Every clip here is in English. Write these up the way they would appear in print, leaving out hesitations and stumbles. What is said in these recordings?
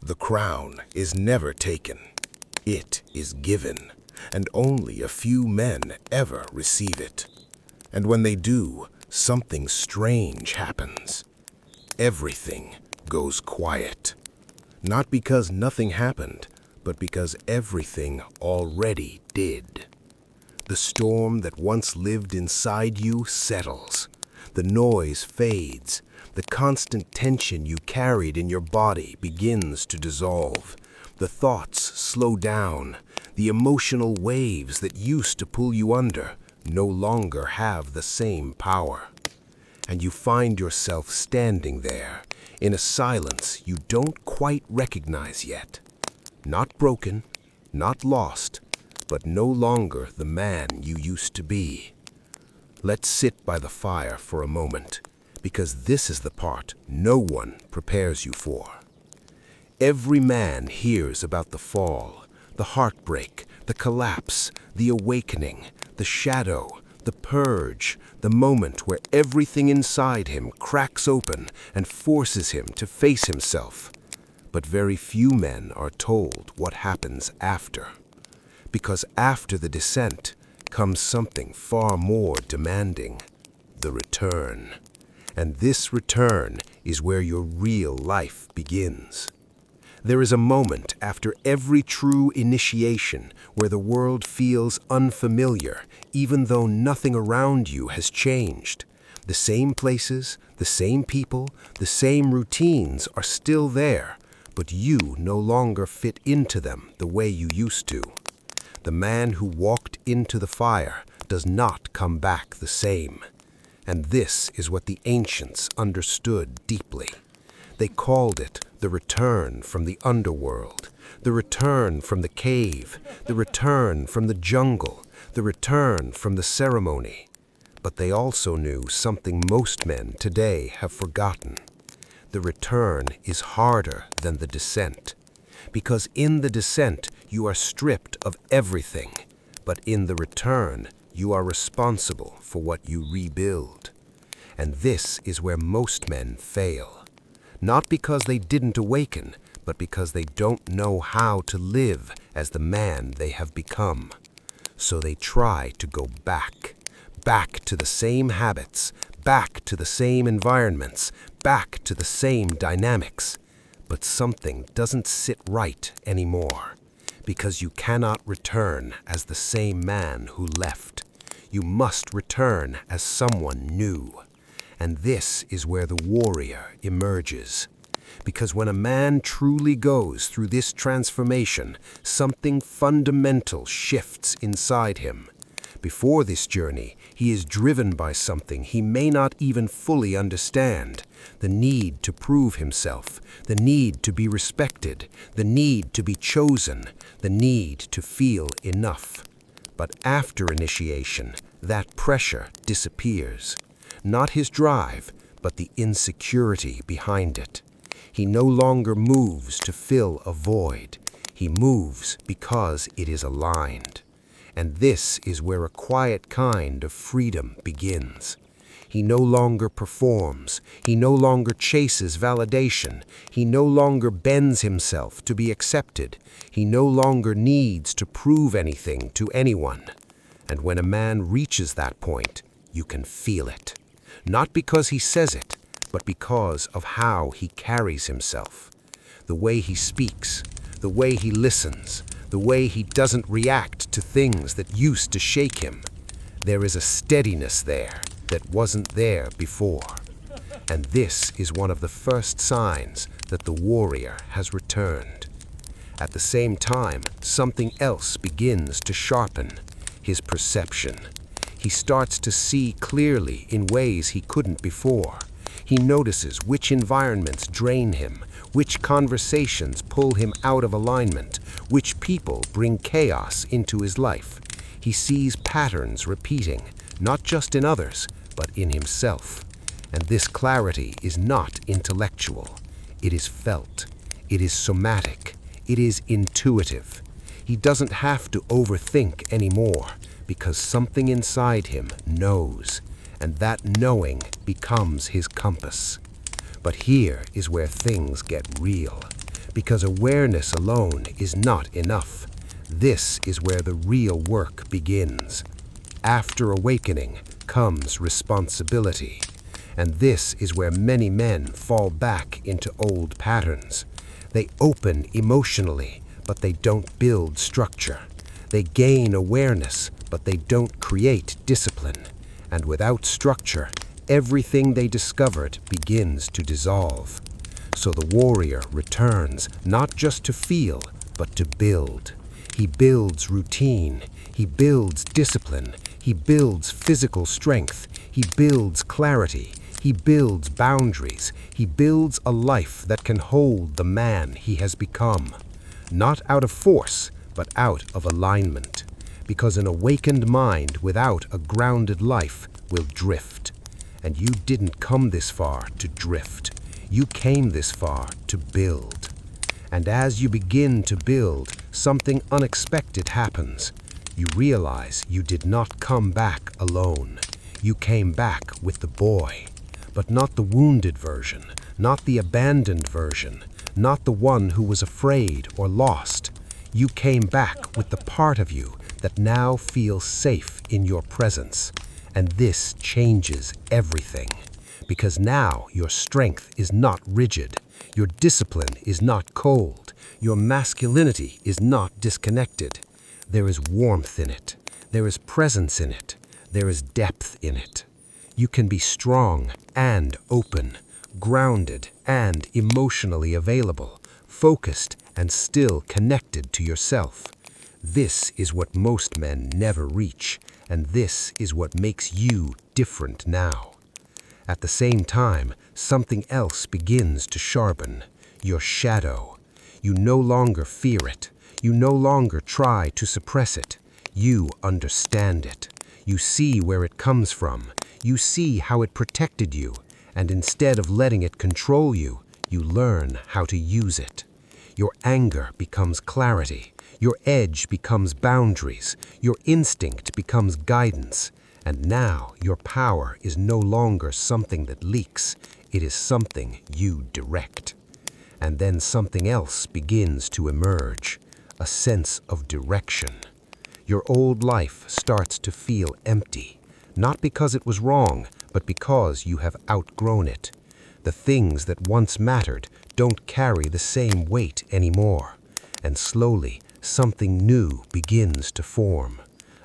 The crown is never taken. It is given, and only a few men ever receive it. And when they do, something strange happens. Everything goes quiet. Not because nothing happened, but because everything already did. The storm that once lived inside you settles. The noise fades. The constant tension you carried in your body begins to dissolve. The thoughts slow down. The emotional waves that used to pull you under no longer have the same power. And you find yourself standing there in a silence you don't quite recognize yet. Not broken, not lost, but no longer the man you used to be. Let's sit by the fire for a moment, because this is the part no one prepares you for. Every man hears about the fall, the heartbreak, the collapse, the awakening, the shadow, the purge, the moment where everything inside him cracks open and forces him to face himself. But very few men are told what happens after. Because after the descent comes something far more demanding, the return. And this return is where your real life begins. There is a moment after every true initiation where the world feels unfamiliar, even though nothing around you has changed. The same places, the same people, the same routines are still there, but you no longer fit into them the way you used to. The man who walked into the fire does not come back the same. And this is what the ancients understood deeply. They called it the return from the underworld, the return from the cave, the return from the jungle, the return from the ceremony. But they also knew something most men today have forgotten. The return is harder than the descent, because in the descent you are stripped of everything, but in the return you are responsible for what you rebuild. And this is where most men fail. Not because they didn't awaken, but because they don't know how to live as the man they have become. So they try to go back to the same habits, back to the same environments, back to the same dynamics. But something doesn't sit right anymore, because you cannot return as the same man who left. You must return as someone new. And this is where the warrior emerges. Because when a man truly goes through this transformation, something fundamental shifts inside him. Before this journey, he is driven by something he may not even fully understand. The need to prove himself, the need to be respected, the need to be chosen, the need to feel enough. But after initiation, that pressure disappears. Not his drive, but the insecurity behind it. He no longer moves to fill a void. He moves because it is aligned. And this is where a quiet kind of freedom begins. He no longer performs. He no longer chases validation. He no longer bends himself to be accepted. He no longer needs to prove anything to anyone. And when a man reaches that point, you can feel it. Not because he says it, but because of how he carries himself. The way he speaks, the way he listens, the way he doesn't react to things that used to shake him. There is a steadiness there that wasn't there before. And this is one of the first signs that the warrior has returned. At the same time, something else begins to sharpen: his perception. He starts to see clearly in ways he couldn't before. He notices which environments drain him, which conversations pull him out of alignment, which people bring chaos into his life. He sees patterns repeating, not just in others, but in himself. And this clarity is not intellectual. It is felt. It is somatic. It is intuitive. He doesn't have to overthink anymore, because something inside him knows, and that knowing becomes his compass. But here is where things get real, because awareness alone is not enough. This is where the real work begins. After awakening comes responsibility. And this is where many men fall back into old patterns. They open emotionally, but they don't build structure. They gain awareness, but they don't create discipline. And without structure, everything they discovered begins to dissolve. So the warrior returns not just to feel, but to build. He builds routine. He builds discipline. He builds physical strength. He builds clarity. He builds boundaries. He builds a life that can hold the man he has become. Not out of force, but out of alignment. Because an awakened mind without a grounded life will drift. And you didn't come this far to drift. You came this far to build. And as you begin to build, something unexpected happens. You realize you did not come back alone. You came back with the boy. But not the wounded version, not the abandoned version, not the one who was afraid or lost. You came back with the part of you that now feels safe in your presence. And this changes everything. Because now your strength is not rigid, your discipline is not cold, your masculinity is not disconnected. There is warmth in it, there is presence in it, there is depth in it. You can be strong and open, grounded and emotionally available, focused and still connected to yourself. This is what most men never reach, and this is what makes you different now. At the same time, something else begins to sharpen, your shadow. You no longer fear it. You no longer try to suppress it. You understand it. You see where it comes from. You see how it protected you, and instead of letting it control you, you learn how to use it. Your anger becomes clarity. Your edge becomes boundaries. Your instinct becomes guidance. And now your power is no longer something that leaks. It is something you direct. And then something else begins to emerge, a sense of direction. Your old life starts to feel empty, not because it was wrong, but because you have outgrown it. The things that once mattered don't carry the same weight anymore. And slowly, something new begins to form.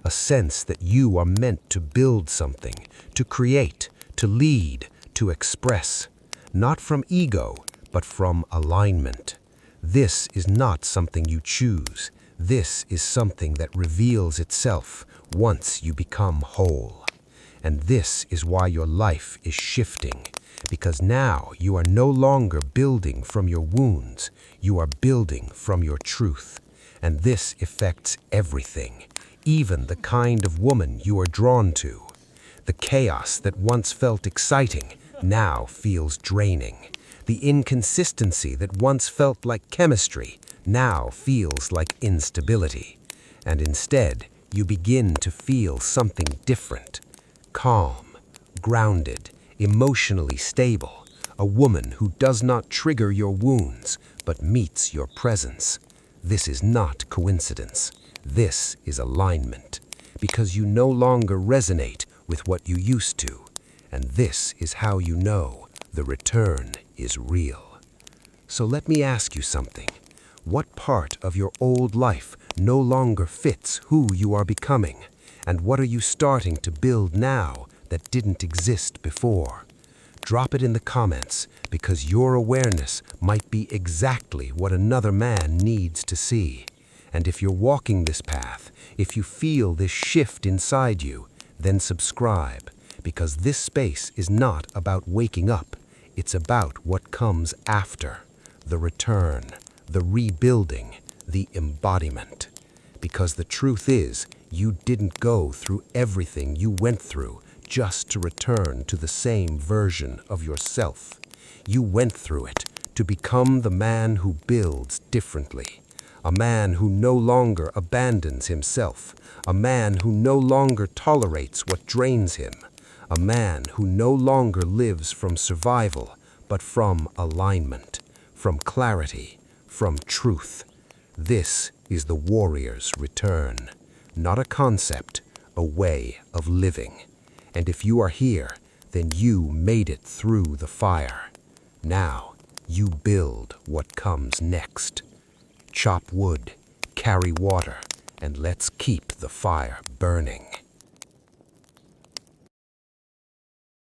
A sense that you are meant to build something, to create, to lead, to express. Not from ego, but from alignment. This is not something you choose. This is something that reveals itself once you become whole. And this is why your life is shifting, because now you are no longer building from your wounds, you are building from your truth. And this affects everything, even the kind of woman you are drawn to. The chaos that once felt exciting now feels draining. The inconsistency that once felt like chemistry now feels like instability. And instead, you begin to feel something different. Calm, grounded, emotionally stable. A woman who does not trigger your wounds, but meets your presence. This is not coincidence. This is alignment. Because you no longer resonate with what you used to. And this is how you know the return is real. So let me ask you something. What part of your old life no longer fits who you are becoming? And what are you starting to build now that didn't exist before? Drop it in the comments, because your awareness might be exactly what another man needs to see. And if you're walking this path, if you feel this shift inside you, then subscribe, because this space is not about waking up. It's about what comes after, the return, the rebuilding, the embodiment. Because the truth is, you didn't go through everything you went through just to return to the same version of yourself. You went through it to become the man who builds differently. A man who no longer abandons himself. A man who no longer tolerates what drains him. A man who no longer lives from survival, but from alignment, from clarity, from truth. This is the warrior's return, not a concept, a way of living. And if you are here, then you made it through the fire. Now, you build what comes next. Chop wood, carry water, and let's keep the fire burning.